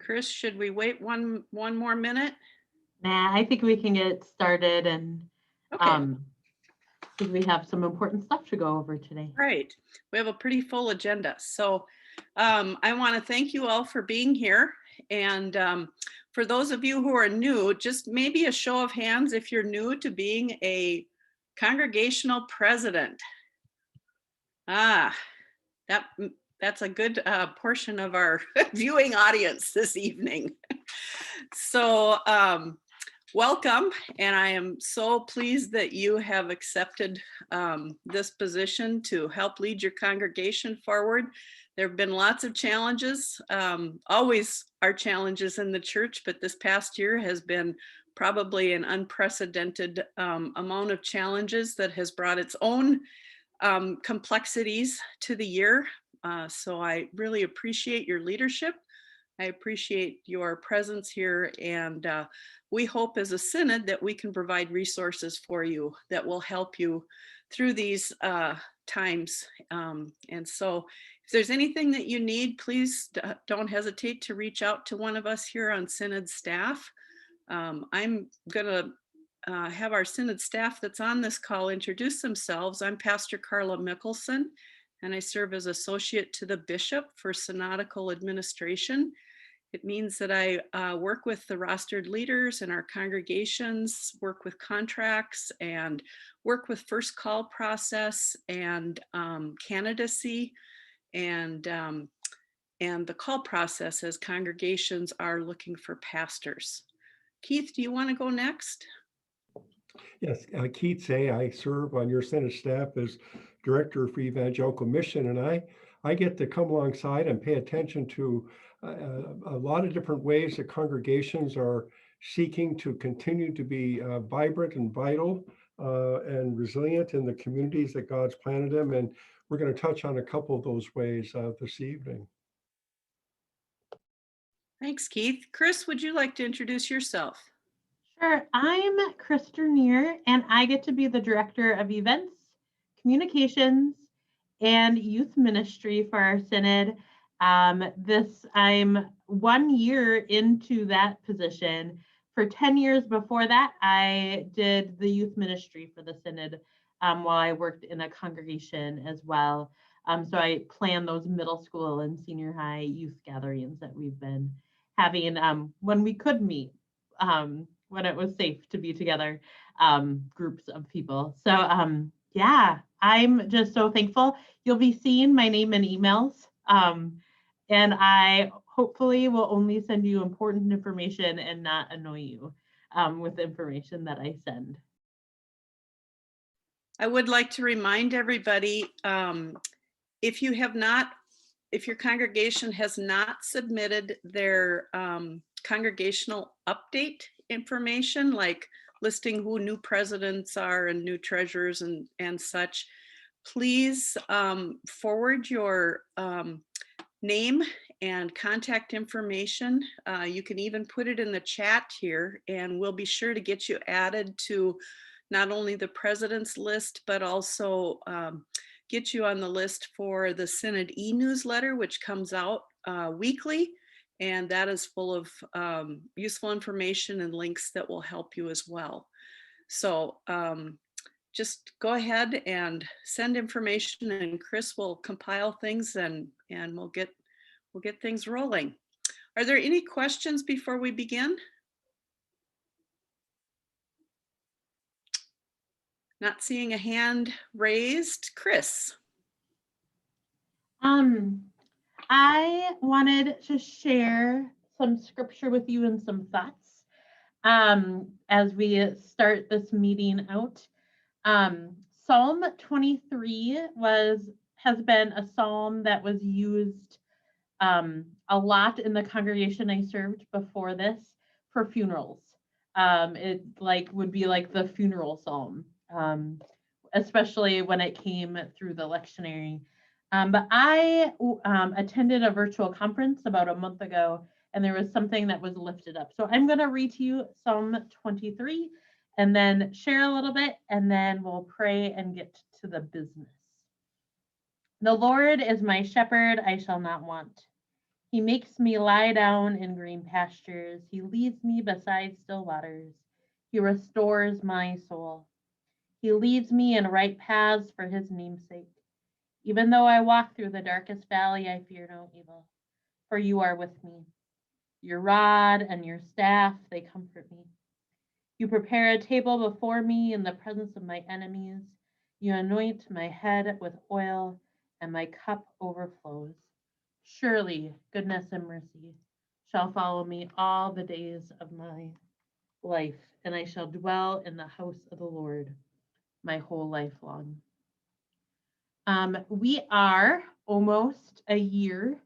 Chris, should we wait one more minute? Nah, I think we can get started, and Okay. because we have some important stuff to go over today. Right. We have a pretty full agenda. So I want to thank you all for being here. And for those of you who are new, just maybe a show of hands if you're new to being a congregational president. That's a good portion of our viewing audience this evening. So welcome, and I am so pleased that you have accepted this position to help lead your congregation forward. There have been lots of challenges, always are challenges in the church, but this past year has been probably an unprecedented amount of challenges that has brought its own complexities to the year. So I really appreciate your leadership. I appreciate your presence here, and we hope as a synod that we can provide resources for you that will help you through these times. And so if there's anything that you need, please don't hesitate to reach out to one of us here on synod staff. I'm gonna have our synod staff that's on this call introduce themselves. I'm Pastor Carla Mickelson, and I serve as associate to the bishop for synodical administration. It means that I work with the rostered leaders in our congregations, work with contracts, and work with first call process and candidacy, and the call process as congregations are looking for pastors. Keith, do you want to go next? Yes, Keith Say, I serve on your Senate staff as Director for Evangelical Mission, and I get to come alongside and pay attention to a lot of different ways that congregations are seeking to continue to be vibrant and vital and resilient in the communities that God's planted them. And we're going to touch on a couple of those ways this evening. Thanks, Keith. Chris, would you like to introduce yourself? Sure. I'm Chris Dernier, and I get to be the Director of Events, Communications, and Youth Ministry for our Synod. I'm 1 year into that position. For 10 years before that, I did the youth ministry for the Synod while I worked in a congregation as well. So I plan those middle school and senior high youth gatherings that we've been having when we could meet, when it was safe to be together, groups of people. So yeah, I'm just so thankful. You'll be seeing my name in emails. And I hopefully will only send you important information and not annoy you with information that I send. I would like to remind everybody, if your congregation has not submitted their congregational update information, like listing who new presidents are and new treasurers and such, please forward your name and contact information. You can even put it in the chat here, and we'll be sure to get you added to not only the president's list, but also get you on the list for the Synod e-newsletter, which comes out weekly. And that is full of useful information and links that will help you as well. So just go ahead and send information, and Chris will compile things and we'll get things rolling. Are there any questions before we begin? Not seeing a hand raised. Chris. I wanted to share some scripture with you and some thoughts as we start this meeting out. Psalm 23 has been a psalm that was used a lot in the congregation I served before this for funerals. It would be like the funeral psalm, especially when it came through the lectionary. But I attended a virtual conference about a month ago, and there was something that was lifted up. So I'm going to read to you Psalm 23 and then share a little bit, and then we'll pray and get to the business. The Lord is my shepherd, I shall not want. He makes me lie down in green pastures. He leads me beside still waters. He restores my soul. He leads me in right paths for his name's sake. Even though I walk through the darkest valley, I fear no evil, for you are with me. Your rod and your staff, they comfort me. You prepare a table before me in the presence of my enemies. You anoint my head with oil, and my cup overflows. Surely goodness and mercy shall follow me all the days of my life, and I shall dwell in the house of the Lord my whole life long. We are almost a year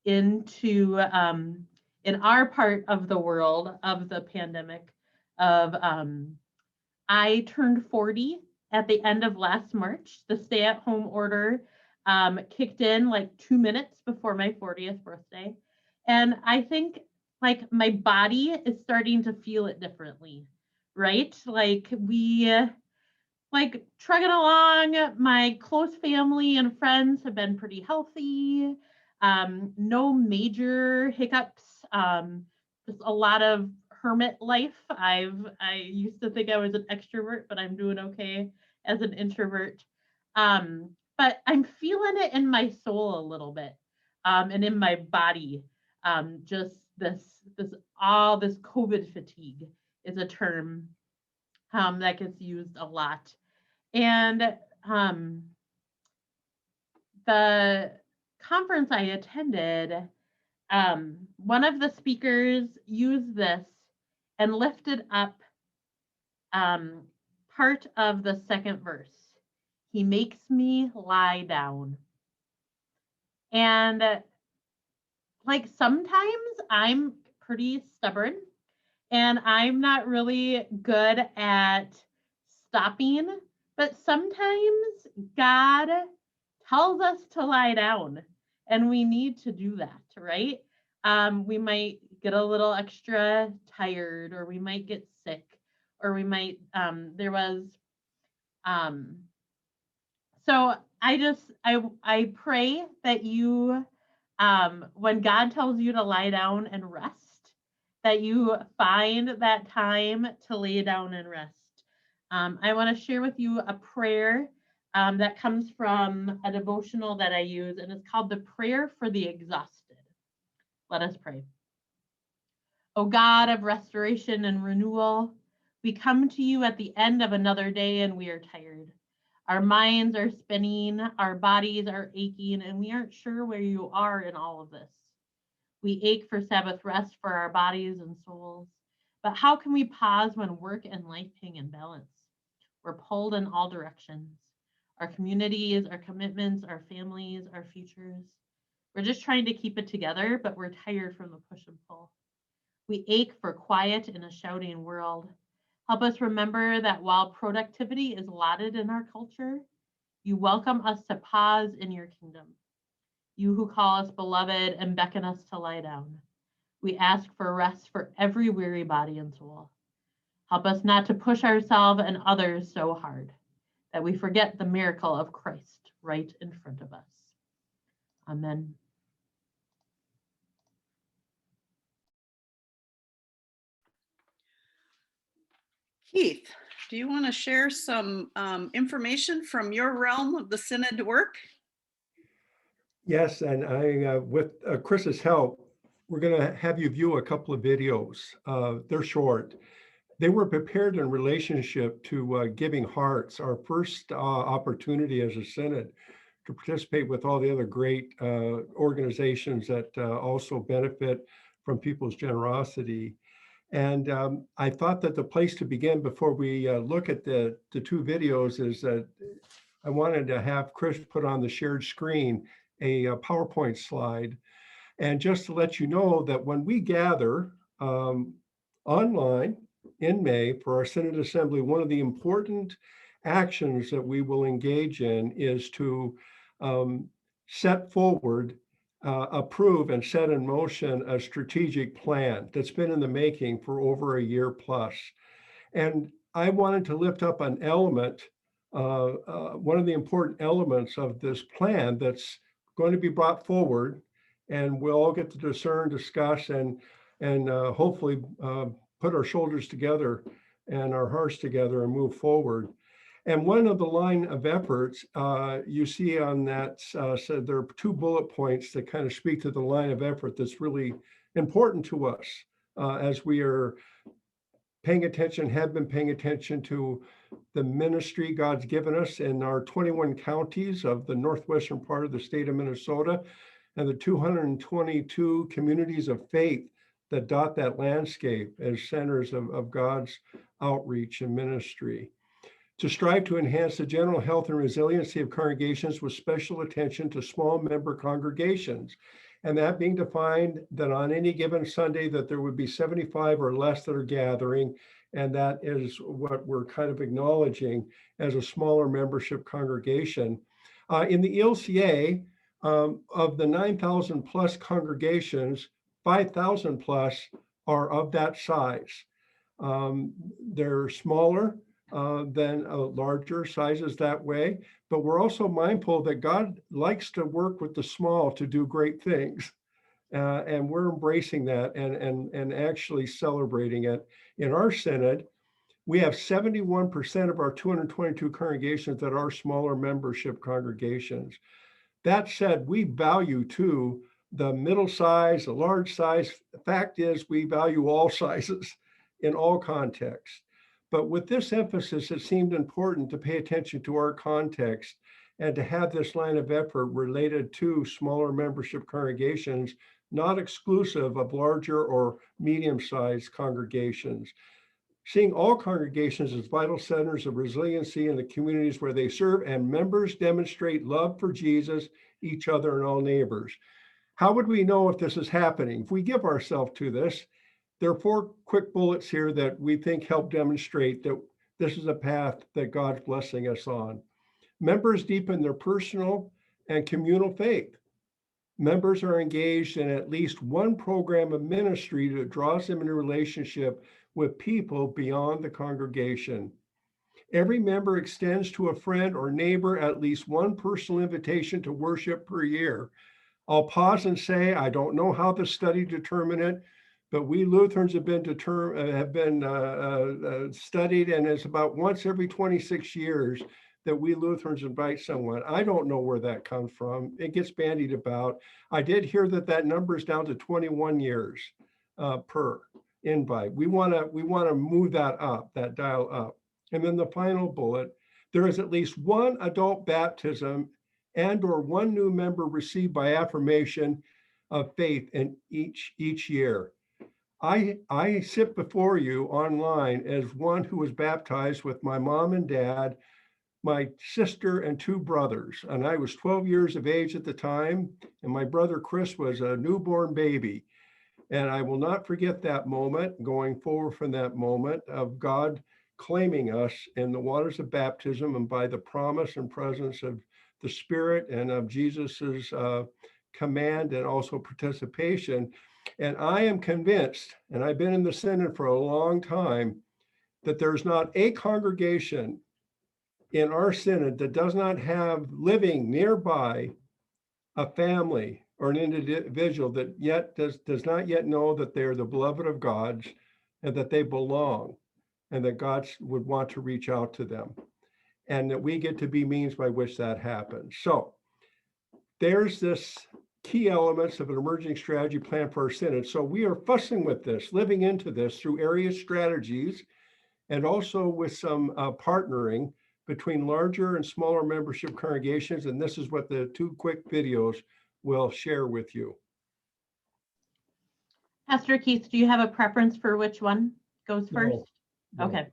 into, in our part of the world of the pandemic of, I turned 40 at the end of last March. The stay-at-home order kicked in like 2 minutes before my 40th birthday. And I think like my body is starting to feel it differently, right? Like we like trugging along. My close family and friends have been pretty healthy. No major hiccups. Just a lot of hermit life. I used to think I was an extrovert, but I'm doing okay as an introvert. But I'm feeling it in my soul a little bit, and in my body. Just all this COVID fatigue is a term that gets used a lot. And the conference I attended, one of the speakers used this and lifted up part of the second verse. He makes me lie down. And like sometimes I'm pretty stubborn and I'm not really good at stopping, but sometimes God tells us to lie down and we need to do that, right? We might get a little extra tired, or we might get sick, or we might, so I pray that you, when God tells you to lie down and rest, that you find that time to lay down and rest. I want to share with you a prayer that comes from a devotional that I use, and it's called the Prayer for the Exhausted. Let us pray. O God of restoration and renewal, we come to you at the end of another day and we are tired. Our minds are spinning, our bodies are aching, and we aren't sure where you are in all of this. We ache for Sabbath rest for our bodies and souls. But how can we pause when work and life hang in balance? We're pulled in all directions. Our communities, our commitments, our families, our futures. We're just trying to keep it together, but we're tired from the push and pull. We ache for quiet in a shouting world. Help us remember that while productivity is lauded in our culture, you welcome us to pause in your kingdom. You who call us beloved and beckon us to lie down. We ask for rest for every weary body and soul. Help us not to push ourselves and others so hard that we forget the miracle of Christ right in front of us. Amen. Keith, do you want to share some information from your realm of the Synod work? Yes, and I, with Chris's help, we're going to have you view a couple of videos. They're short. They were prepared in relationship to Giving Hearts, our first opportunity as a Synod to participate with all the other great organizations that also benefit from people's generosity. And I thought that the place to begin before we look at the two videos is that I wanted to have Chris put on the shared screen a PowerPoint slide. And just to let you know that when we gather online in May for our Synod Assembly, one of the important actions that we will engage in is to set forward, approve and set in motion a strategic plan that's been in the making for over a year plus. And I wanted to lift up an element, one of the important elements of this plan that's going to be brought forward and we'll all get to discern, discuss, and hopefully put our shoulders together and our hearts together and move forward. And one of the line of efforts you see on that, so there are 2 bullet points that kind of speak to the line of effort that's really important to us as we are paying attention, have been paying attention to the ministry God's given us in our 21 counties of the northwestern part of the state of Minnesota and the 222 communities of faith that dot that landscape as centers of God's outreach and ministry. To strive to enhance the general health and resiliency of congregations with special attention to small member congregations. And that being defined that on any given Sunday that there would be 75 or less that are gathering. And that is what we're kind of acknowledging as a smaller membership congregation. In the ELCA, of the 9,000 plus congregations, 5,000 plus are of that size. They're smaller than larger sizes that way. But we're also mindful that God likes to work with the small to do great things. And we're embracing that and actually celebrating it. In our synod, we have 71% of our 222 congregations that are smaller membership congregations. That said, we value too the middle size, the large size. The fact is, we value all sizes in all contexts. But with this emphasis, it seemed important to pay attention to our context and to have this line of effort related to smaller membership congregations, not exclusive of larger or medium-sized congregations. Seeing all congregations as vital centers of resiliency in the communities where they serve, and members demonstrate love for Jesus, each other, and all neighbors. How would we know if this is happening? If we give ourselves to this, there are 4 quick bullets here that we think help demonstrate that this is a path that God's blessing us on. Members deepen their personal and communal faith. Members are engaged in at least one program of ministry that draws them into relationship with people beyond the congregation. Every member extends to a friend or neighbor at least one personal invitation to worship per year. I'll pause and say, I don't know how the study determined it, but we Lutherans have been studied, and it's about once every 26 years that we Lutherans invite someone. I don't know where that comes from. It gets bandied about. I did hear that number is down to 21 years per invite. We want to move that up, that dial up. And then the final bullet, there is at least one adult baptism and or one new member received by affirmation of faith in each year. I sit before you online as one who was baptized with my mom and dad, my sister and 2 brothers. And I was 12 years of age at the time, and my brother Chris was a newborn baby. And I will not forget that moment, going forward from that moment of God claiming us in the waters of baptism and by the promise and presence of the Spirit and of Jesus's command and also participation. And I am convinced, and I've been in the Synod for a long time, that there's not a congregation in our Synod that does not have living nearby a family or an individual that yet does not yet know that they are the beloved of God's and that they belong and that God would want to reach out to them, and that we get to be means by which that happens. So there's this key elements of an emerging strategy plan for our Synod. So we are fussing with this, living into this through area strategies, and also with some partnering between larger and smaller membership congregations. And this is what the 2 quick videos will share with you. Pastor Keith, do you have a preference for which one goes first? No. Okay.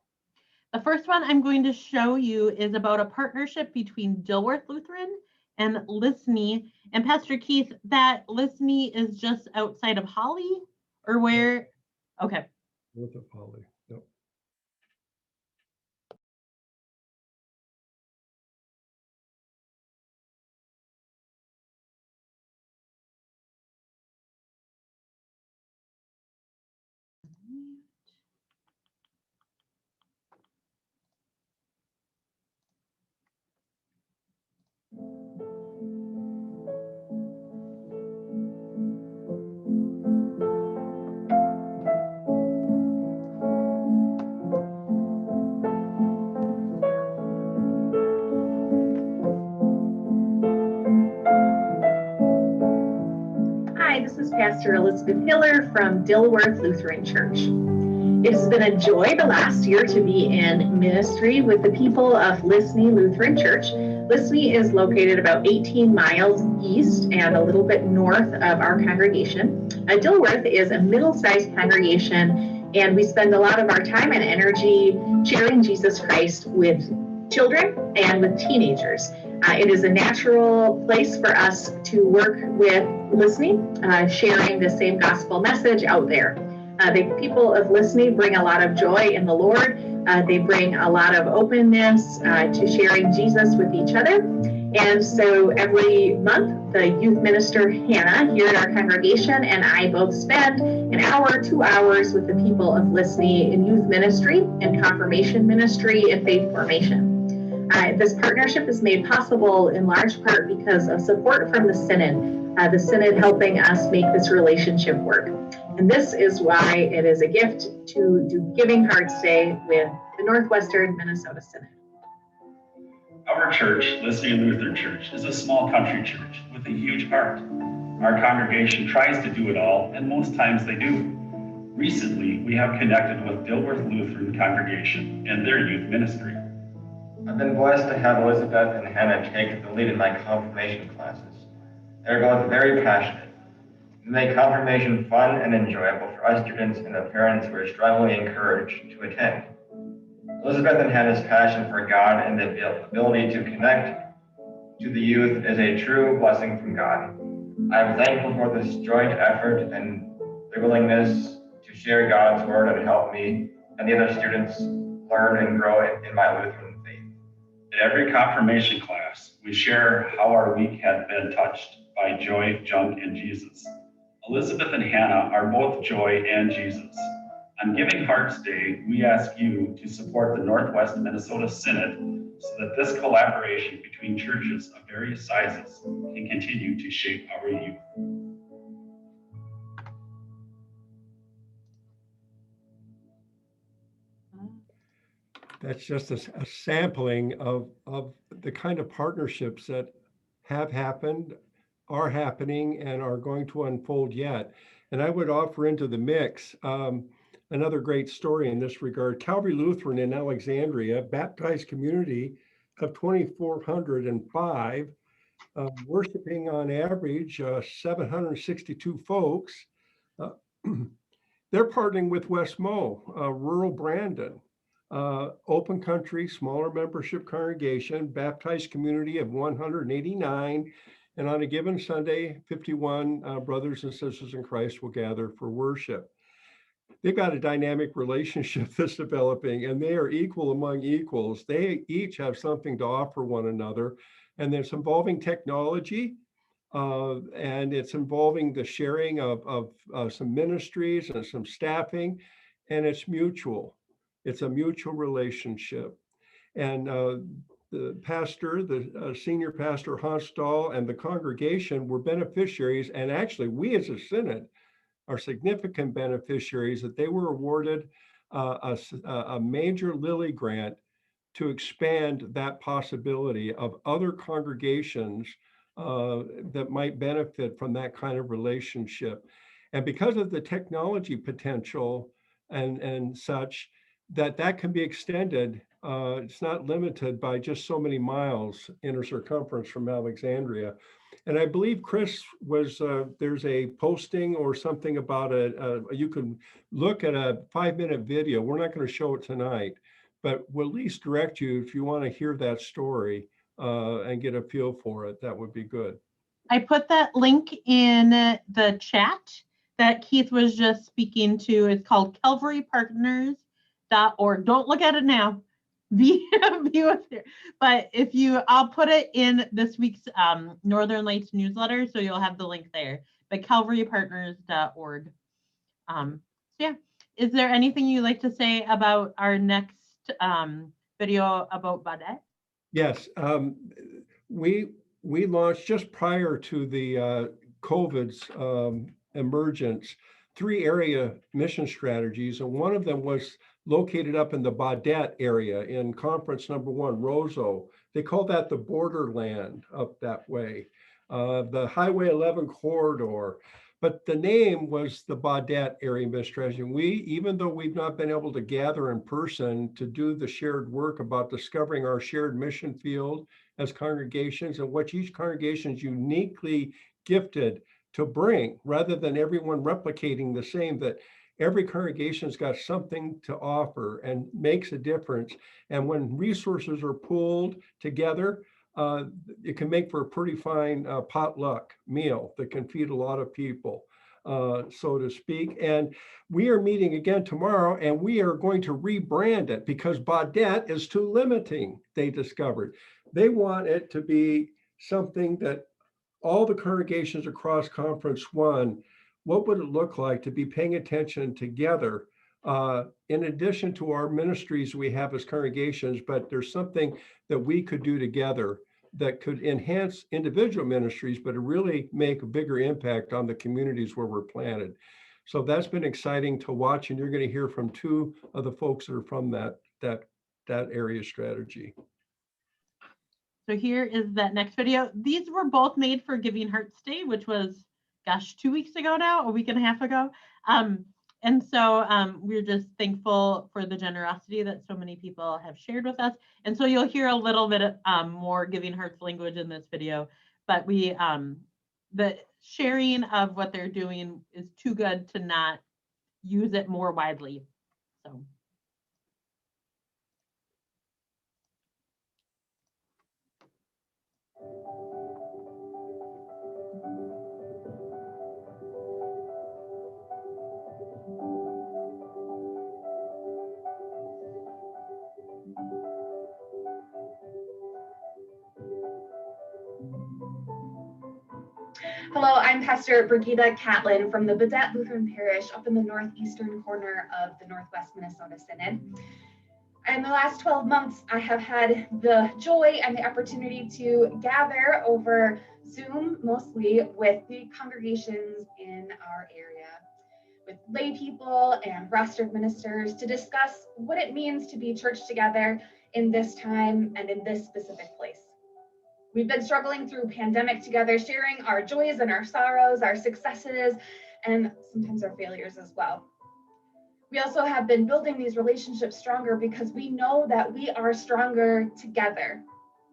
The first one I'm going to show you is about a partnership between Dilworth Lutheran and Lisney. And Pastor Keith, that Lisney is just outside of Holly, or where? Okay. North of Holly. Yep. Pastor Elizabeth Hiller from Dilworth Lutheran Church. It has been a joy the last year to be in ministry with the people of Lisney Lutheran Church. Lisney is located about 18 miles east and a little bit north of our congregation. Dilworth is a middle-sized congregation, and we spend a lot of our time and energy sharing Jesus Christ with children and with teenagers. It is a natural place for us to work with listening, sharing the same gospel message out there. The people of listening bring a lot of joy in the Lord. They bring a lot of openness to sharing Jesus with each other. And so every month, the youth minister, Hannah, here at our congregation, and I both spend an hour, 2 hours with the people of listening in youth ministry and confirmation ministry and faith formation. This partnership is made possible in large part because of support from the Synod helping us make this relationship work. And this is why it is a gift to do Giving Hearts Day with the Northwestern Minnesota Synod. Our church, Listening Lutheran Church, is a small country church with a huge heart. Our congregation tries to do it all, and most times they do. Recently, we have connected with Dilworth Lutheran congregation and their youth ministry. I've been blessed to have Elizabeth and Hannah take the lead in my confirmation classes. They're both very passionate. We make confirmation fun and enjoyable for us students and the parents who are strongly encouraged to attend. Elizabeth and Hannah's passion for God and the ability to connect to the youth is a true blessing from God. I'm thankful for this joint effort and their willingness to share God's word and help me and the other students learn and grow in my Lutheran faith. At every confirmation class, we share how our week had been touched by joy, junk, and Jesus. Elizabeth and Hannah are both joy and Jesus. On Giving Hearts Day, we ask you to support the Northwest Minnesota Synod so that this collaboration between churches of various sizes can continue to shape our youth. That's just a sampling of the kind of partnerships that have happened, are happening, and are going to unfold yet. And I would offer into the mix another great story in this regard. Calvary Lutheran in Alexandria, baptized community of 2,405, worshiping on average 762 folks. They're partnering with West Mo, rural Brandon, open country, smaller membership congregation, baptized community of 189. And on a given Sunday, 51 brothers and sisters in Christ will gather for worship. They've got a dynamic relationship that's developing, and they are equal among equals. They each have something to offer one another, and it's involving technology, and it's involving the sharing of some ministries and some staffing, and it's mutual. It's a mutual relationship. And the pastor, the senior pastor, Hans Stahl, and the congregation were beneficiaries, and actually we as a synod are significant beneficiaries that they were awarded a major Lilly grant to expand that possibility of other congregations that might benefit from that kind of relationship. And because of the technology potential and such, that can be extended. It's not limited by just so many miles inner circumference from Alexandria. And I believe Chris was, there's a posting or something about you can look at a 5-minute video. We're not going to show it tonight, but we'll at least direct you if you want to hear that story and get a feel for it. That would be good. I put that link in the chat that Keith was just speaking to. It's called calvarypartners.org. Don't look at it now. View it there. But I'll put it in this week's Northern Lights newsletter, so you'll have the link there. But calvarypartners.org. So yeah, is there anything you'd like to say about our next video about Baudette? Yes, we launched just prior to the COVID's emergence 3 area mission strategies, and one of them was located up in the Baudette area in conference number 1, Roseau. They call that the borderland up that way, the Highway 11 corridor. But the name was the Baudette Area Administration. Even though we've not been able to gather in person to do the shared work about discovering our shared mission field as congregations and what each congregation is uniquely gifted to bring, rather than everyone replicating the same, that every congregation's got something to offer and makes a difference. And when resources are pooled together, it can make for a pretty fine potluck meal that can feed a lot of people, so to speak. And we are meeting again tomorrow, and we are going to rebrand it because Baudette is too limiting, they discovered. They want it to be something that all the congregations across Conference 1, what would it look like to be paying attention together, in addition to our ministries we have as congregations, but there's something that we could do together that could enhance individual ministries, but really make a bigger impact on the communities where we're planted. So that's been exciting to watch, and you're going to hear from two of the folks that are from that area strategy. So here is that next video. These were both made for Giving Hearts Day, which was, gosh, 2 weeks ago now, a week and a half ago. And so we're just thankful for the generosity that so many people have shared with us. And so you'll hear a little bit more Giving Hearts language in this video, but the sharing of what they're doing is too good to not use it more widely. So. Hello, I'm Pastor Brigida Catlin from the Baudette Lutheran Parish up in the northeastern corner of the Northwest Minnesota Synod. In the last 12 months, I have had the joy and the opportunity to gather over Zoom, mostly with the congregations in our area, with lay people and rostered ministers to discuss what it means to be church together in this time and in this specific place. We've been struggling through pandemic together, sharing our joys and our sorrows, our successes, and sometimes our failures as well. We also have been building these relationships stronger because we know that we are stronger together,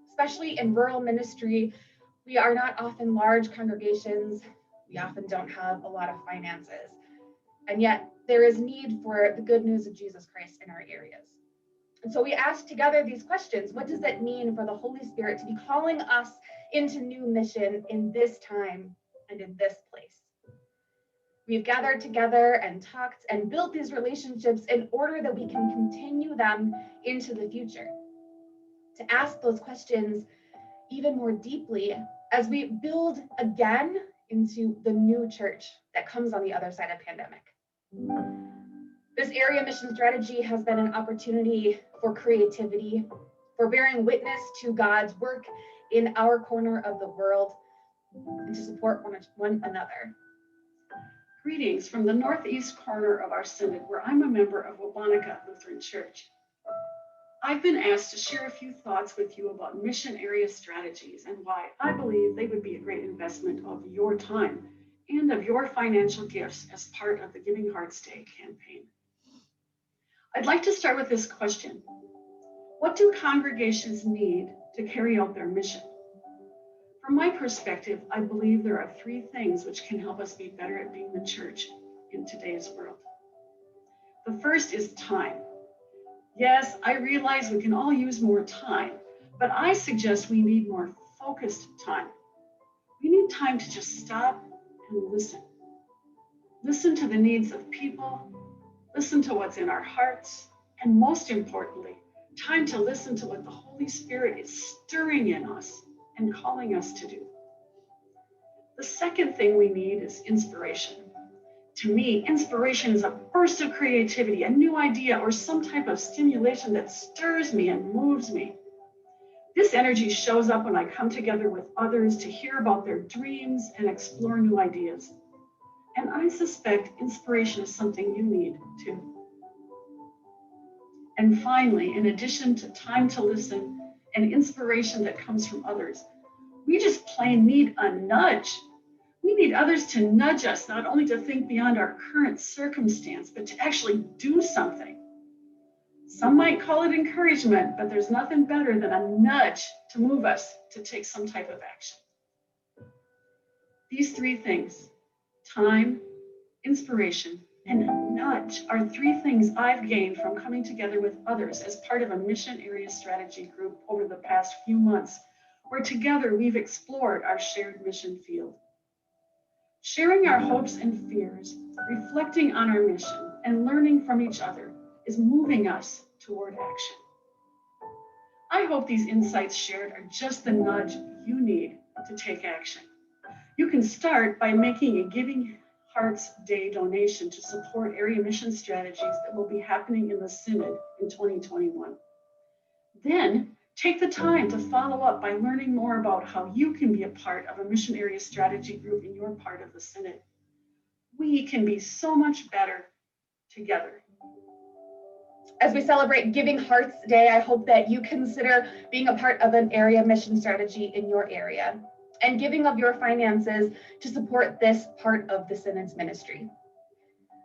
especially in rural ministry. We are not often large congregations. We often don't have a lot of finances. And yet there is need for the good news of Jesus Christ in our areas. And so we asked together these questions. What does it mean for the Holy Spirit to be calling us into new mission in this time and in this place? We've gathered together and talked and built these relationships in order that we can continue them into the future. To ask those questions even more deeply as we build again into the new church that comes on the other side of pandemic. This area mission strategy has been an opportunity for creativity, for bearing witness to God's work in our corner of the world, and to support one another. Greetings from the northeast corner of our synod, where I'm a member of Wabaneka Lutheran Church. I've been asked to share a few thoughts with you about mission area strategies and why I believe they would be a great investment of your time and of your financial gifts as part of the Giving Hearts Day campaign. I'd like to start with this question. What do congregations need to carry out their mission? From my perspective, I believe there are three things which can help us be better at being the church in today's world. The first is time. Yes, I realize we can all use more time, but I suggest we need more focused time. We need time to just stop and listen. Listen to the needs of people, listen to what's in our hearts, and most importantly, time to listen to what the Holy Spirit is stirring in us and calling us to do. The second thing we need is inspiration. To me, inspiration is a burst of creativity, a new idea, or some type of stimulation that stirs me and moves me. This energy shows up when I come together with others to hear about their dreams and explore new ideas. And I suspect inspiration is something you need too. And finally, in addition to time to listen and inspiration that comes from others, we just plain need a nudge. We need others to nudge us, not only to think beyond our current circumstance, but to actually do something. Some might call it encouragement, but there's nothing better than a nudge to move us to take some type of action. These three things, time, inspiration, and a nudge, are three things I've gained from coming together with others as part of a mission area strategy group over the past few months, where together we've explored our shared mission field. Sharing our hopes and fears, reflecting on our mission, and learning from each other is moving us toward action. I hope these insights shared are just the nudge you need to take action. You can start by making a Giving Hearts Day donation to support area mission strategies that will be happening in the Synod in 2021. Then take the time to follow up by learning more about how you can be a part of a mission area strategy group in your part of the Synod. We can be so much better together. As we celebrate Giving Hearts Day, I hope that you consider being a part of an area mission strategy in your area and giving of your finances to support this part of the Synod's ministry.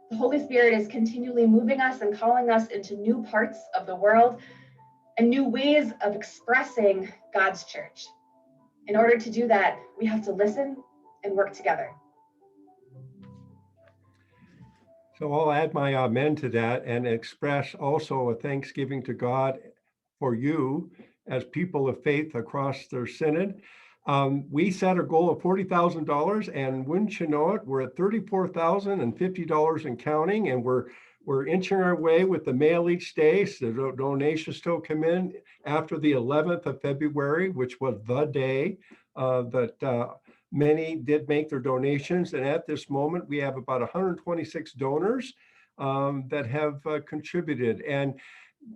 The Holy Spirit is continually moving us and calling us into new parts of the world and new ways of expressing God's church. In order to do that, we have to listen and work together. So I'll add my amen to that and express also a thanksgiving to God for you as people of faith across their synod. We set a goal of $40,000, and wouldn't you know it, we're at $34,050 and counting, and we're inching our way with the mail each day. So the donations still come in after the 11th of February, which was the day that many did make their donations. And at this moment, we have about 126 donors that have contributed. And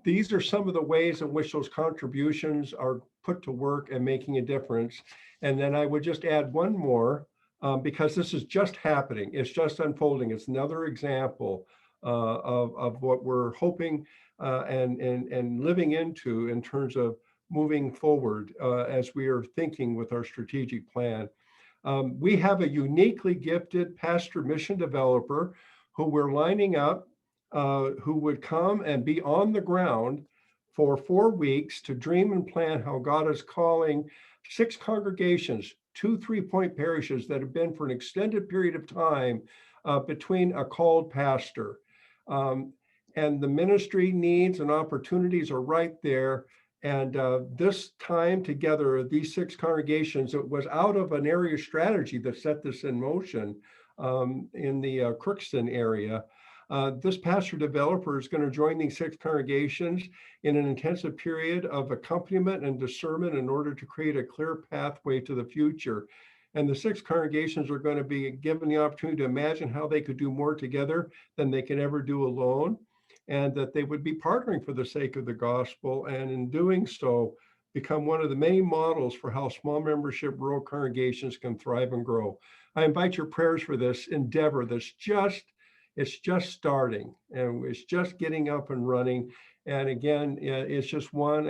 these are some of the ways in which those contributions are put to work and making a difference. And then I would just add one more, because this is just happening. It's just unfolding. It's another example of what we're hoping and living into in terms of moving forward as we are thinking with our strategic plan. We have a uniquely gifted pastor mission developer who we're lining up, who would come and be on the ground for 4 weeks to dream and plan how God is calling 6 congregations, 2 3-point parishes that have been for an extended period of time between a called pastor. And the ministry needs and opportunities are right there. And this time together, these 6 congregations, it was out of an area strategy that set this in motion in the Crookston area. This pastor developer is going to join these 6 congregations in an intensive period of accompaniment and discernment in order to create a clear pathway to the future. And the 6 congregations are going to be given the opportunity to imagine how they could do more together than they can ever do alone, and that they would be partnering for the sake of the gospel, and in doing so, become one of the many models for how small membership rural congregations can thrive and grow. I invite your prayers for this endeavor that's it's just starting, and it's just getting up and running. And again, it's just one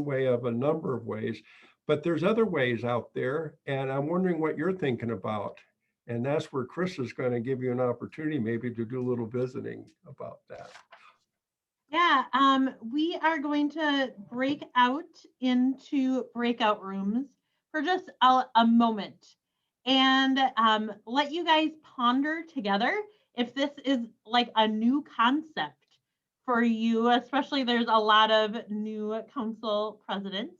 way of a number of ways, but there's other ways out there, and I'm wondering what you're thinking about. And that's where Chris is going to give you an opportunity maybe to do a little visiting about that. Yeah, we are going to break out into breakout rooms for just a moment and let you guys ponder together if this is like a new concept for you, especially there's a lot of new council presidents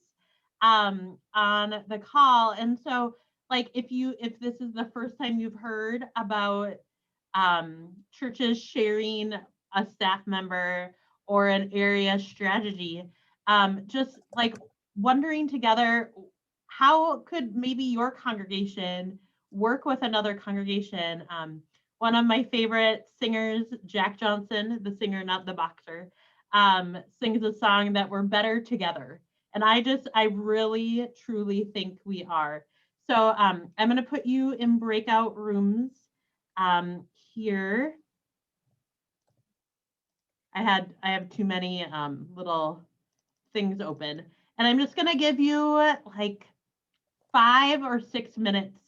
on the call. And so like if this is the first time you've heard about churches sharing a staff member or an area strategy, just like wondering together, how could maybe your congregation work with another congregation? One of my favorite singers, Jack Johnson, the singer, not the boxer, sings a song that we're better together. And I really, truly think we are. So I'm going to put you in breakout rooms here. I have too many little things open, and I'm just going to give you like 5 or 6 minutes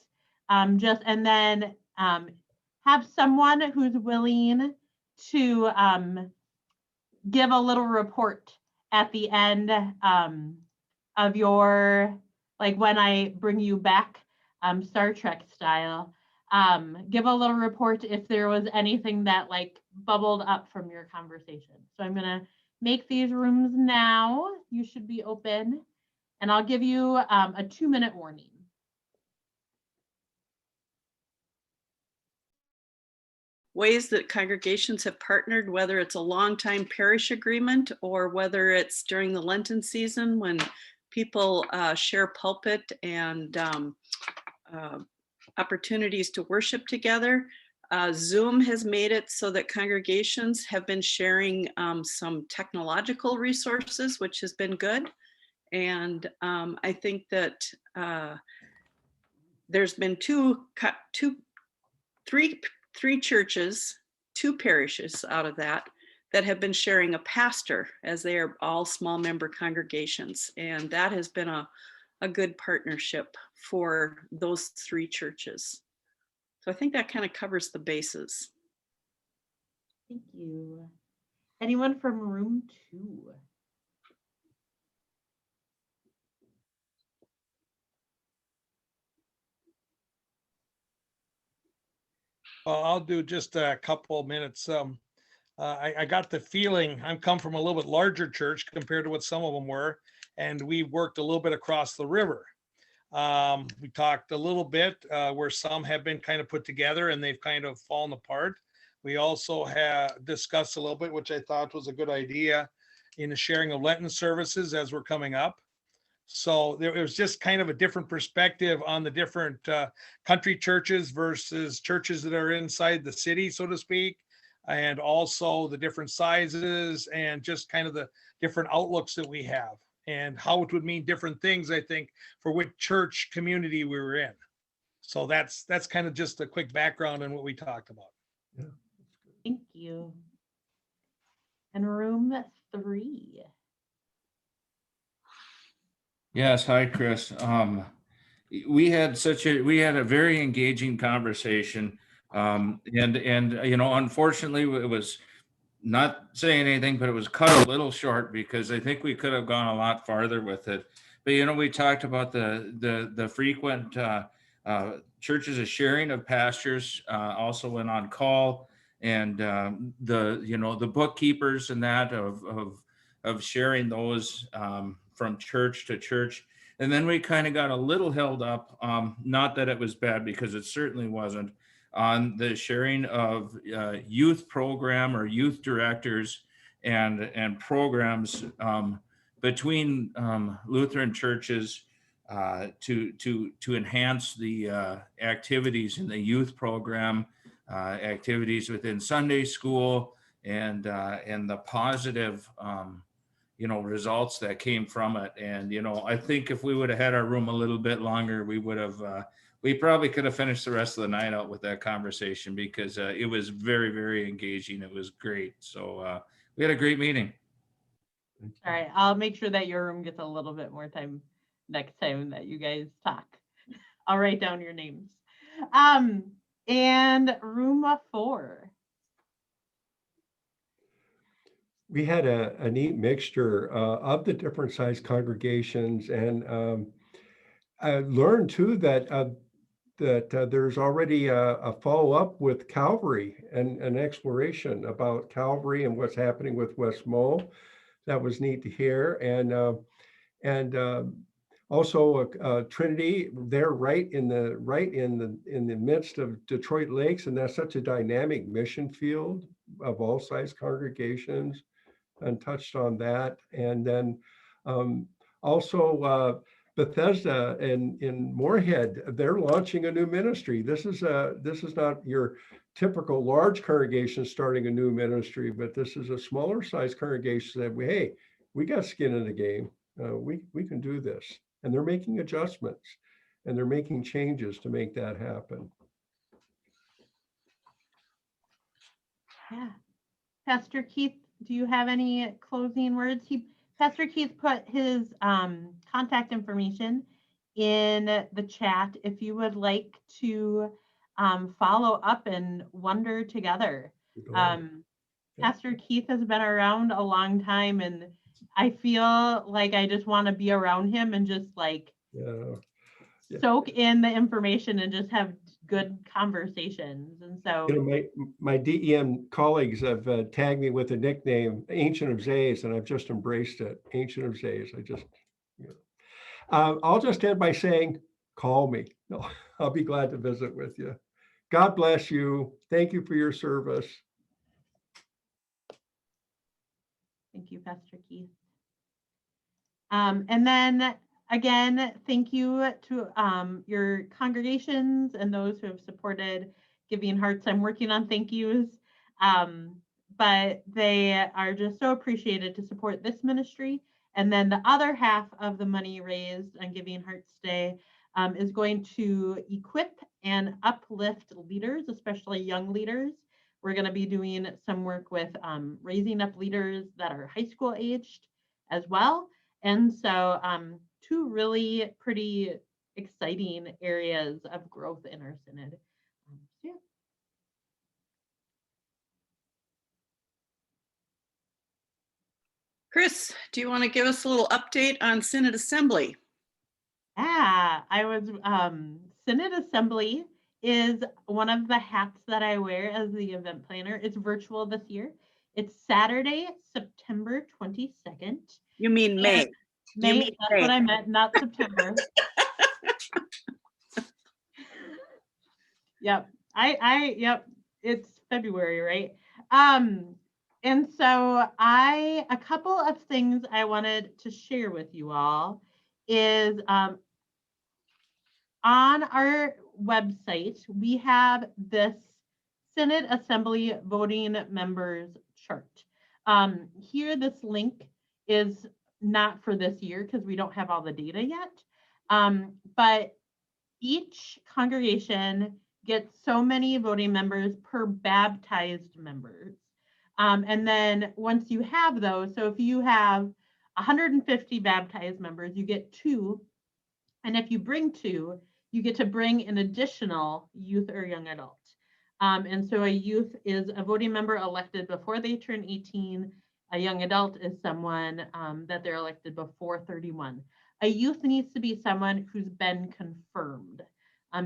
And then have someone who's willing to give a little report at the end of your, like when I bring you back, Star Trek style. Give a little report if there was anything that like bubbled up from your conversation. So I'm gonna make these rooms now. You should be open, and I'll give you a 2-minute warning. Ways that congregations have partnered, whether it's a long-time parish agreement or whether it's during the Lenten season when people share pulpit and opportunities to worship together. Zoom has made it so that congregations have been sharing some technological resources, which has been good. And I think that there's been three churches, 2 parishes out of that have been sharing a pastor, as they are all small member congregations. And that has been a good partnership for those 3 churches. So I think that kind of covers the bases. Thank you. Anyone from room 2? Well, I'll do just a couple minutes. I got the feeling I'm come from a little bit larger church compared to what some of them were, and we worked a little bit across the river. We talked a little bit where some have been kind of put together and they've kind of fallen apart. We also have discussed a little bit, which I thought was a good idea, in the sharing of Lenten services as we're coming up. So there was just kind of a different perspective on the different country churches versus churches that are inside the city, so to speak, and also the different sizes and just kind of the different outlooks that we have and how it would mean different things, I think, for which church community we were in. So that's kind of just a quick background on what we talked about. Yeah. Thank you. And room 3. Yes, hi, Chris. We had a very engaging conversation. And you know, unfortunately, it was not saying anything, but it was cut a little short because I think we could have gone a lot farther with it. But you know, we talked about the frequent churches of sharing of pastors, also went on call, and the bookkeepers and that of sharing those from church to church. And then we kind of got a little held up, not that it was bad, because it certainly wasn't, on the sharing of youth program or youth directors and programs between Lutheran churches to enhance the activities in the youth program, activities within Sunday school, and the positive results that came from it. And I think if we would have had our room a little bit longer, we probably could have finished the rest of the night out with that conversation, because it was very, very engaging. It was great. So we had a great meeting. All right, I'll make sure that your room gets a little bit more time next time that you guys talk. I'll write down your names. And room 4. We had a neat mixture of the different size congregations, and I learned too that there's already a follow-up with Calvary and an exploration about Calvary and what's happening with West Mo. That was neat to hear. And also Trinity, they're right in the midst of Detroit Lakes, and that's such a dynamic mission field of all size congregations, and touched on that. And then also Bethesda in Moorhead, they're launching a new ministry. This is not your typical large congregation starting a new ministry, but this is a smaller size congregation that we got skin in the game. We can do this, and they're making adjustments and they're making changes to make that happen. Yeah, Pastor Keith, do you have any closing words? Pastor Keith put his contact information in the chat if you would like to follow up and wonder together. Pastor Keith has been around a long time, and I feel like I just want to be around him and just like soak in the information and just have good conversations. And so, you know, my DEM colleagues have tagged me with the nickname Ancient of Zays, and I've just embraced it. Ancient of Zays. I'll just end by saying, call me. No, I'll be glad to visit with you. God bless you. Thank you for your service. thank you, Pastor Keith. And then again, thank you to your congregations and those who have supported Giving Hearts. I'm working on thank yous, but they are just so appreciated to support this ministry. And then the other half of the money raised on Giving Hearts Day is going to equip and uplift leaders, especially young leaders. We're going to be doing some work with raising up leaders that are high school aged as well. And so two really pretty exciting areas of growth in our synod. Yeah. Chris, do you want to give us a little update on Synod Assembly? Yeah, I was Synod Assembly is one of the hats that I wear as the event planner. It's virtual this year. It's Saturday, September 22nd. You mean May? May, that's what I meant, not September. Yep. Yep, it's February, right? And so a couple of things I wanted to share with you all is on our website, we have this Synod Assembly voting members chart. Here, this link is not for this year because we don't have all the data yet, but each congregation gets so many voting members per baptized members. And then once you have those, so if you have 150 baptized members, you get 2. And if you bring 2, you get to bring an additional youth or young adult. And so a youth is a voting member elected before they turn 18. A young adult is someone that they're elected before 31. A youth needs to be someone who's been confirmed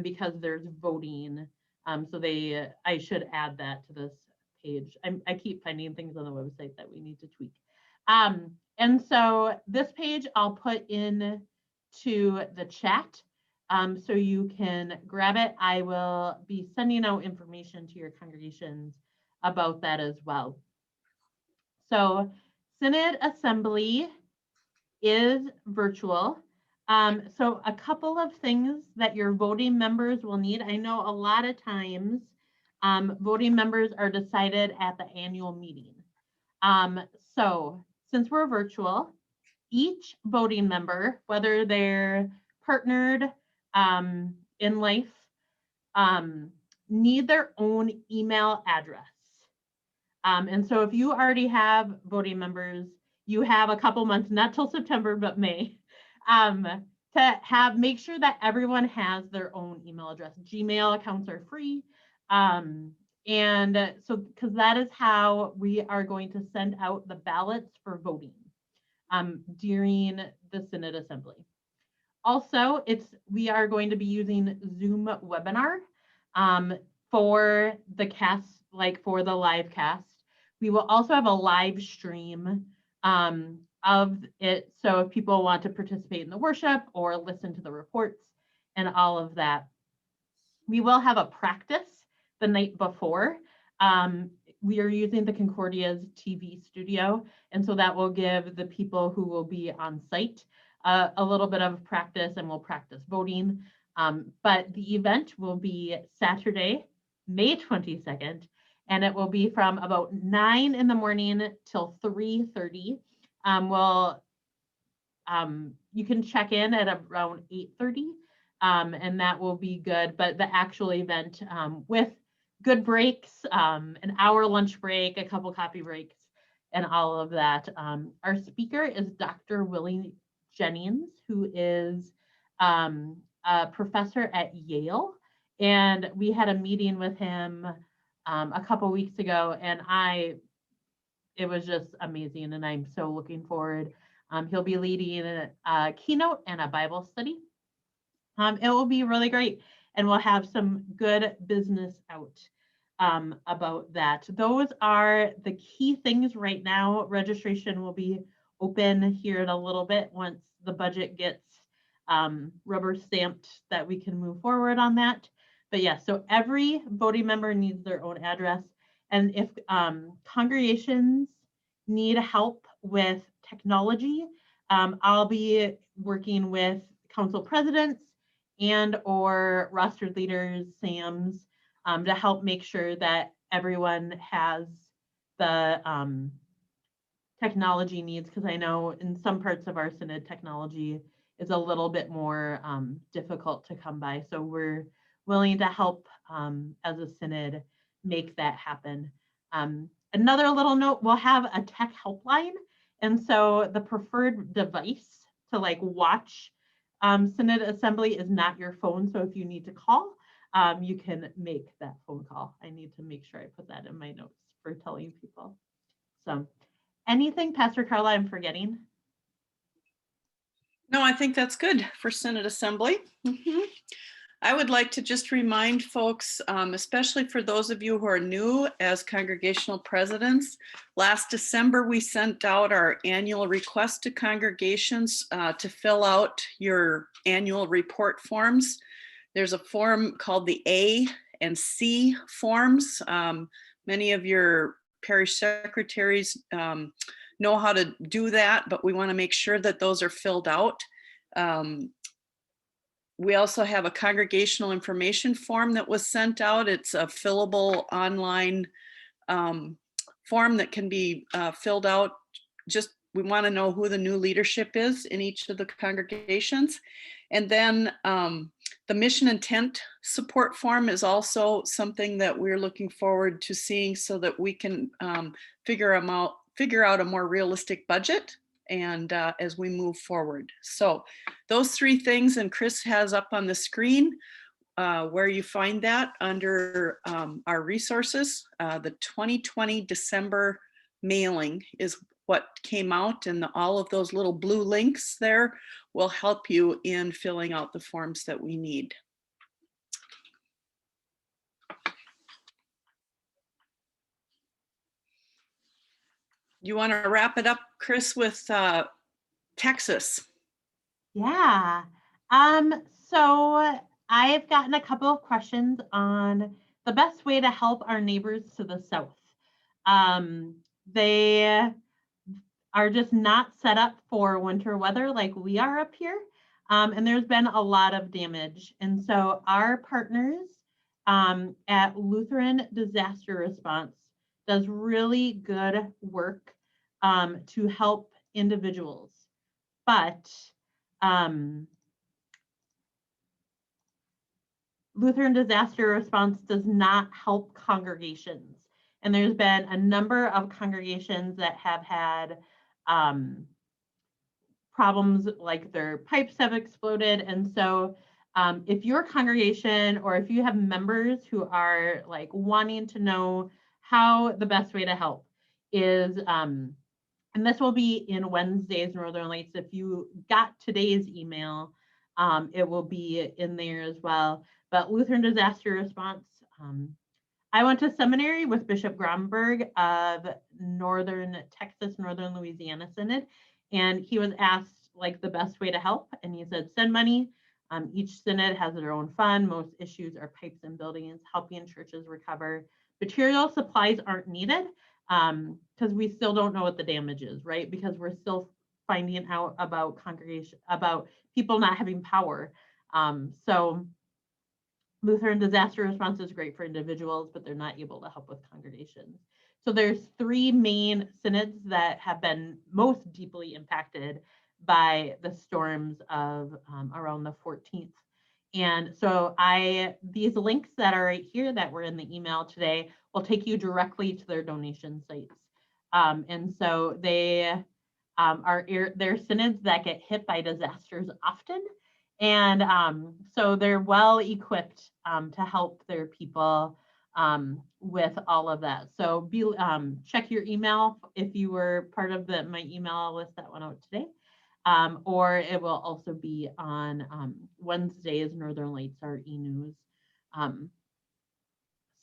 because there's voting. So I should add that to this page. I keep finding things on the website that we need to tweak. And so this page I'll put in to the chat so you can grab it. I will be sending out information to your congregations about that as well. So Synod Assembly is virtual. So a couple of things that your voting members will need. I know a lot of times voting members are decided at the annual meeting. So since we're virtual, each voting member, whether they're partnered in life, need their own email address. And so if you already have voting members, you have a couple months, not till September, but May, to make sure that everyone has their own email address. Gmail accounts are free. And so, because that is how we are going to send out the ballots for voting during the Synod Assembly. Also, we are going to be using Zoom webinar for the cast, like for the live cast. We will also have a live stream of it. So if people want to participate in the worship or listen to the reports and all of that, we will have a practice the night before. We are using the Concordia's TV studio. And so that will give the people who will be on site a little bit of practice, and we'll practice voting. But the event will be Saturday, May 22nd, and it will be from about 9 in the morning till 3:30. You can check in at around 8:30, and that will be good. But the actual event with good breaks, an hour lunch break, a couple coffee breaks, and all of that. Our speaker is Dr. Willie Jennings, who is a professor at Yale, and we had a meeting with him a couple weeks ago, and it was just amazing, and I'm so looking forward. He'll be leading a keynote and a Bible study. It will be really great, and we'll have some good business out about that. Those are the key things right now. Registration will be open here in a little bit once the budget gets rubber stamped that we can move forward on that. But yeah, so every voting member needs their own address. And if congregations need help with technology, I'll be working with council presidents and or rostered leaders, SAMs, to help make sure that everyone has the technology needs, because I know in some parts of our synod technology is a little bit more difficult to come by. So we're willing to help as a synod make that happen. Another little note, we'll have a tech helpline. And so the preferred device to like watch synod assembly is not your phone. So if you need to call, you can make that phone call. I need to make sure I put that in my notes for telling people. So anything, Pastor Carla, I'm forgetting? No, I think that's good for Synod Assembly. I would like to just remind folks, especially for those of you who are new as congregational presidents, last December we sent out our annual request to congregations to fill out your annual report forms. There's a form called the A and C forms. Many of your parish secretaries know how to do that, but we want to make sure that those are filled out. We also have a congregational information form that was sent out. It's a fillable online form that can be filled out. Just, we want to know who the new leadership is in each of the congregations. And then the mission intent support form is also something that we're looking forward to seeing so that we can figure out a more realistic budget and as we move forward. So those three things, and Chris has up on the screen where you find that under our resources. The 2020 December mailing is what came out, and all of those little blue links there will help you in filling out the forms that we need. You want to wrap it up, Chris, with Texas? Yeah. So I've gotten a couple of questions on the best way to help our neighbors to the south. They are just not set up for winter weather like we are up here. And there's been a lot of damage. And so our partners at Lutheran Disaster Response does really good work to help individuals. But Lutheran Disaster Response does not help congregations. And there's been a number of congregations that have had problems, like their pipes have exploded. And so if your congregation, or if you have members who are like wanting to know how the best way to help is, and this will be in Wednesday's Northern Lights. If you got today's email, it will be in there as well. But Lutheran Disaster Response, I went to seminary with Bishop Gromberg of Northern Texas, Northern Louisiana Synod, and he was asked like the best way to help. And he said, send money. Each synod has their own fund. Most issues are pipes and buildings, helping churches recover. Material supplies aren't needed because we still don't know what the damage is, right? Because we're still finding out about about people not having power. So Lutheran Disaster Response is great for individuals, but they're not able to help with congregations. So there's three main synods that have been most deeply impacted by the storms of around the 14th. And so these links that are right here that were in the email today will take you directly to their donation sites. And so they're synods that get hit by disasters often. And so they're well equipped to help their people with all of that. So check your email if you were part of my email list that went out today. Or it will also be on Wednesdays, Northern Lights, our e-news.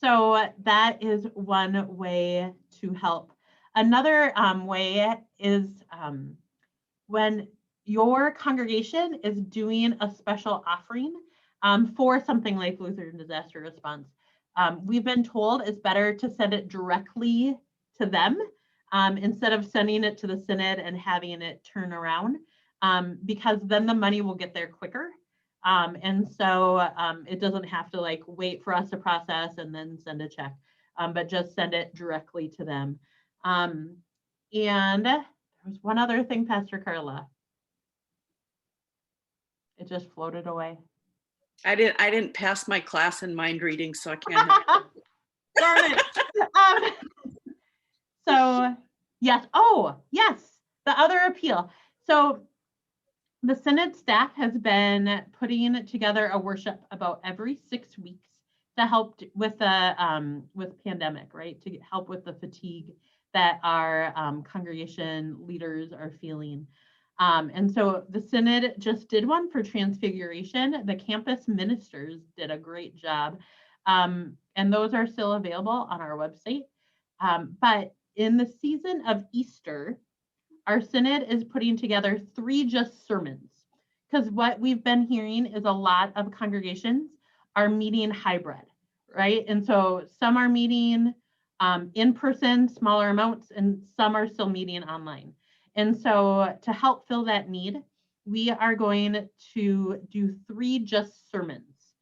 So that is one way to help. Another way is when your congregation is doing a special offering for something like Lutheran disaster response. We've been told it's better to send it directly to them instead of sending it to the synod and having it turn around, because then the money will get there quicker. And so it doesn't have to like wait for us to process and then send a check, but just send it directly to them. And there was one other thing, Pastor Carla. It just floated away. I didn't pass my class in mind reading, so I can't. Darn it. So yes. Oh, yes. The other appeal. So the Synod staff has been putting together a worship about every 6 weeks to help with the with pandemic, right? To help with the fatigue that our congregation leaders are feeling. And so the Synod just did one for Transfiguration. The campus ministers did a great job. And those are still available on our website. But in the season of Easter, our Synod is putting together 3 just sermons, because what we've been hearing is a lot of congregations are meeting hybrid, right? And so some are meeting in person, smaller amounts, and some are still meeting online. And so to help fill that need, we are going to do 3 just sermons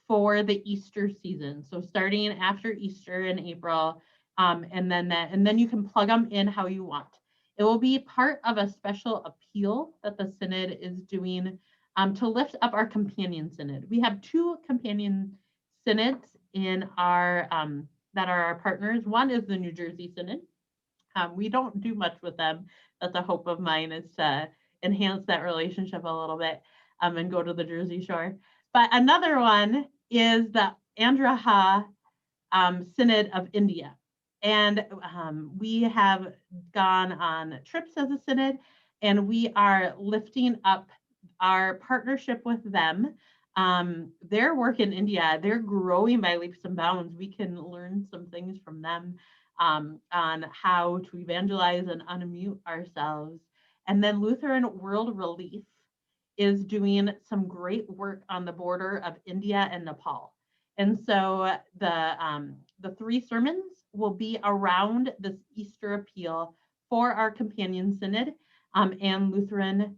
for the Easter season. So starting after Easter in April, and then you can plug them in how you want. It will be part of a special appeal that the Synod is doing to lift up our companion synod. We have 2 companion synods in our that are our partners. One is the New Jersey Synod. We don't do much with them. That's a hope of mine, is to enhance that relationship a little bit and go to the Jersey Shore. But another one is the Andhra Synod of India. And we have gone on trips as a synod, and we are lifting up our partnership with them. Their work in India, they're growing by leaps and bounds. We can learn some things from them on how to evangelize and unmute ourselves. And then Lutheran World Relief is doing some great work on the border of India and Nepal. And so the 3 sermons will be around this Easter appeal for our companion synod and Lutheran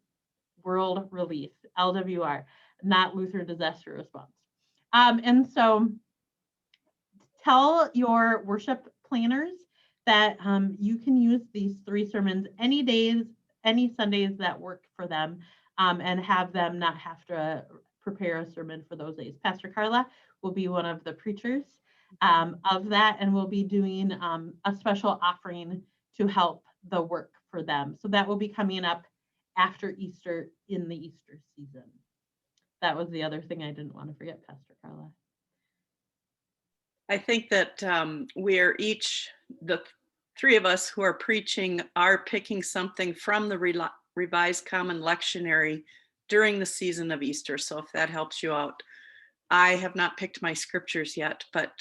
World Relief, LWR, not Lutheran Disaster Response. And so tell your worship planners that you can use these 3 sermons any days, any Sundays that work for them, and have them not have to prepare a sermon for those days. Pastor Carla will be one of the preachers of that, and we'll be doing a special offering to help the work for them. So that will be coming up after Easter in the Easter season. That was the other thing I didn't want to forget, Pastor Carla. I think that we're each, the 3 of us who are preaching, are picking something from the Revised Common Lectionary during the season of Easter. So if that helps you out. I have not picked my scriptures yet, but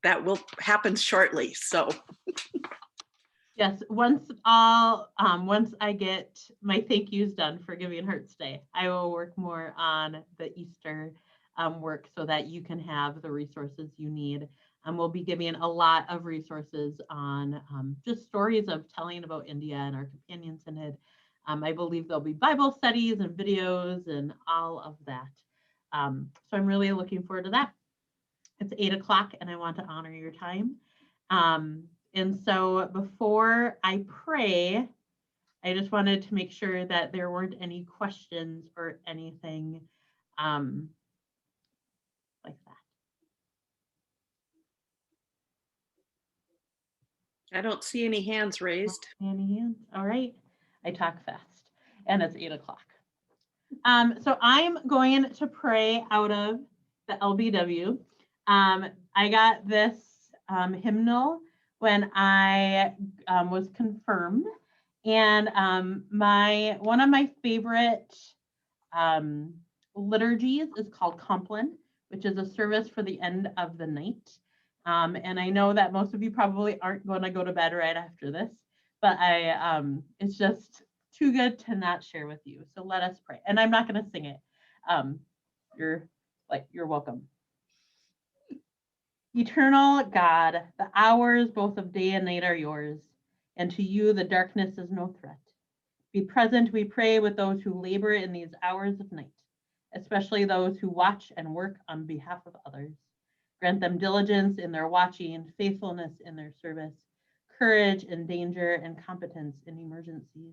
that will happen shortly. So yes, once I get my thank yous done for Giving Hearts Day, I will work more on the Easter work so that you can have the resources you need. We'll be giving a lot of resources on just stories of telling about India and our companion synod. I believe there'll be Bible studies and videos and all of that. So I'm really looking forward to that. It's 8 o'clock and I want to honor your time. And so before I pray, I just wanted to make sure that there weren't any questions or anything like that. I don't see any hands raised. Any hands? All right. I talk fast and it's 8 o'clock. So I'm going to pray out of the LBW. I got this hymnal when I was confirmed, and one of my favorite liturgies is called Compline, which is a service for the end of the night. And I know that most of you probably aren't going to go to bed right after this, but it's just too good to not share with you. So let us pray. And I'm not going to sing it. You're welcome. Eternal God, the hours both of day and night are yours, and to you the darkness is no threat. Be present, we pray, with those who labor in these hours of night, especially those who watch and work on behalf of others. Grant them diligence in their watching, faithfulness in their service, courage in danger, and competence in emergencies.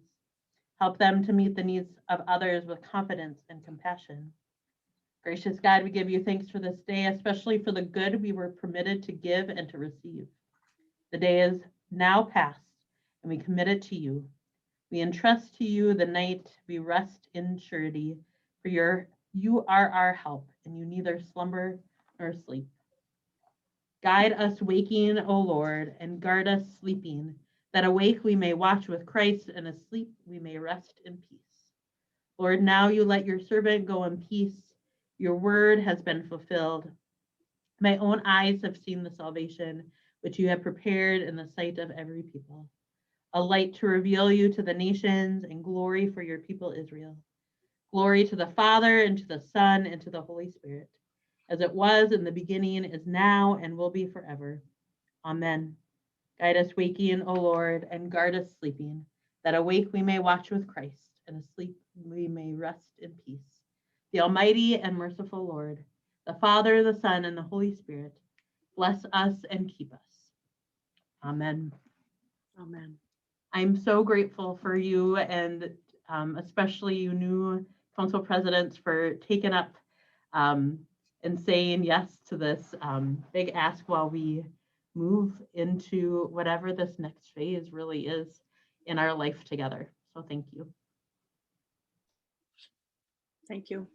Help them to meet the needs of others with confidence and compassion. Gracious God, we give you thanks for this day, especially for the good we were permitted to give and to receive. The day is now past, and we commit it to you. We entrust to you the night, we rest in surety, for you are our help, and you neither slumber nor sleep. Guide us waking, O Lord, and guard us sleeping, that awake we may watch with Christ, and asleep we may rest in peace. Lord, now you let your servant go in peace. Your word has been fulfilled. My own eyes have seen the salvation which you have prepared in the sight of every people, a light to reveal you to the nations, and glory for your people Israel. Glory to the Father, and to the Son, and to the Holy Spirit, as it was in the beginning, is now, and will be forever. Amen. Guide us waking, O Lord, and guard us sleeping, that awake we may watch with Christ, and asleep we may rest in peace. The Almighty and merciful Lord, the Father, the Son, and the Holy Spirit, bless us and keep us. Amen. Amen. I'm so grateful for you, and especially you new council presidents, for taking up and saying yes to this big ask while we move into whatever this next phase really is in our life together. So thank you. Thank you.